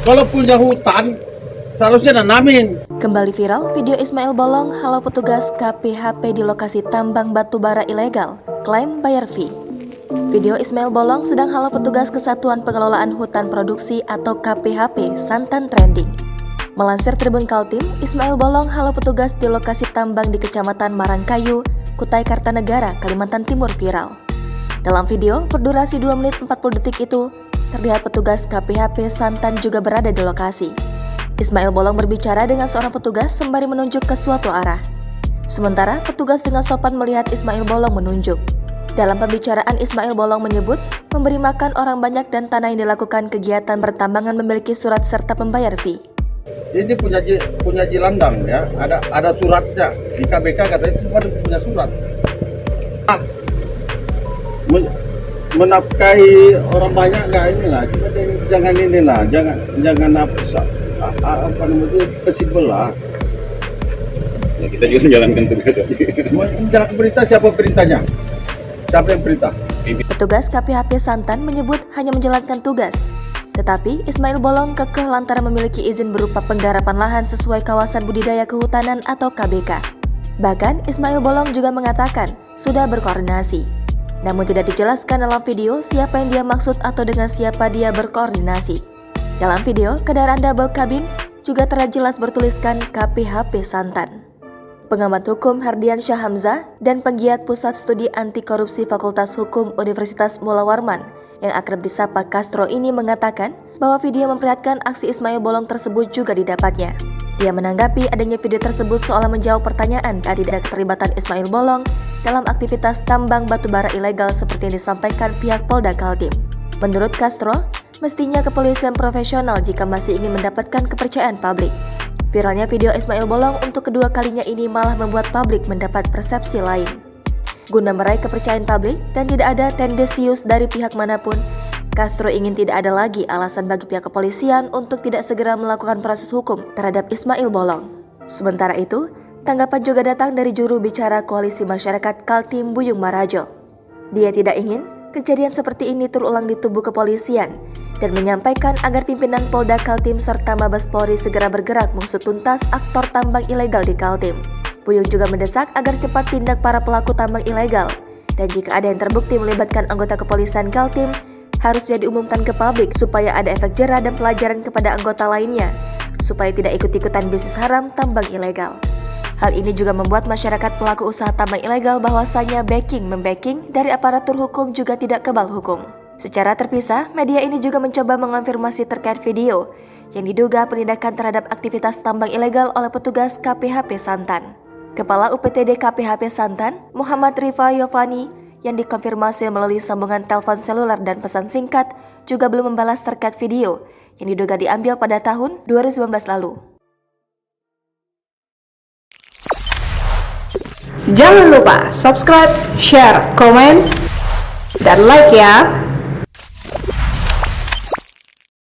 Kalau punya hutan, seharusnya nanamin. Kembali viral video Ismail Bolong halau petugas KPHP di lokasi tambang batubara ilegal, klaim bayar fee. Video Ismail Bolong sedang halau petugas Kesatuan Pengelolaan Hutan Produksi atau KPHP Santan trending. Melansir Tribun Kaltim, Ismail Bolong halau petugas di lokasi tambang di Kecamatan Marangkayu, Kutai Kartanegara, Kalimantan Timur viral. Dalam video berdurasi 2 menit 40 detik itu, terlihat petugas KPHP Santan juga berada di lokasi. Ismail Bolong berbicara dengan seorang petugas sembari menunjuk ke suatu arah. Sementara petugas dengan sopan melihat Ismail Bolong menunjuk. Dalam pembicaraan, Ismail Bolong menyebut memberi makan orang banyak dan tanah yang dilakukan kegiatan pertambangan memiliki surat serta pembayar fee. Ini punya Jilandang ya, ada suratnya di KBK, katanya itu ada punya surat. Menafkahi orang banyak nggak inilah, cuma jangan inilah, jangan apa namanya kesibel lah. Ya, kita juga menjalankan tugas. Menjalankan perintah, siapa perintahnya? Siapa yang perintah? Petugas KPHP Santan menyebut hanya menjalankan tugas. Tetapi Ismail Bolong kekeh lantaran memiliki izin berupa penggarapan lahan sesuai kawasan budidaya kehutanan atau KBK. Bahkan Ismail Bolong juga mengatakan sudah berkoordinasi. Namun tidak dijelaskan dalam video siapa yang dia maksud atau dengan siapa dia berkoordinasi. Dalam video, kendaraan double cabin juga terlihat jelas bertuliskan KPHP Santan. Pengamat hukum Hardian Syah Hamzah dan penggiat Pusat Studi Anti Korupsi Fakultas Hukum Universitas Mula Warman yang akrab disapa Castro ini mengatakan bahwa video memperlihatkan aksi Ismail Bolong tersebut juga didapatnya. Dia menanggapi adanya video tersebut seolah menjawab pertanyaan dan tidak ada keterlibatan Ismail Bolong dalam aktivitas tambang batubara ilegal seperti yang disampaikan pihak Polda Kaltim. Menurut Castro, mestinya kepolisian profesional jika masih ingin mendapatkan kepercayaan publik. Viralnya video Ismail Bolong untuk kedua kalinya ini malah membuat publik mendapat persepsi lain. Guna meraih kepercayaan publik dan tidak ada tendensius dari pihak manapun, Castro ingin tidak ada lagi alasan bagi pihak kepolisian untuk tidak segera melakukan proses hukum terhadap Ismail Bolong. Sementara itu, tanggapan juga datang dari juru bicara Koalisi Masyarakat Kaltim Buyung Marajo. Dia tidak ingin kejadian seperti ini terulang di tubuh kepolisian dan menyampaikan agar pimpinan Polda Kaltim serta Mabes Polri segera bergerak mengusut tuntas aktor tambang ilegal di Kaltim. Buyung juga mendesak agar cepat tindak para pelaku tambang ilegal dan jika ada yang terbukti melibatkan anggota kepolisian Kaltim harusnya diumumkan ke publik supaya ada efek jera dan pelajaran kepada anggota lainnya supaya tidak ikut-ikutan bisnis haram tambang ilegal. Hal ini juga membuat masyarakat pelaku usaha tambang ilegal bahwasanya membacking dari aparatur hukum juga tidak kebal hukum. Secara terpisah, media ini juga mencoba mengonfirmasi terkait video yang diduga penindakan terhadap aktivitas tambang ilegal oleh petugas KPHP Santan. Kepala UPTD KPHP Santan, Muhammad Rifa Yovani, yang dikonfirmasi melalui sambungan telepon seluler dan pesan singkat, juga belum membalas terkait video yang diduga diambil pada tahun 2019 lalu. Jangan lupa subscribe, share, komen, dan like ya!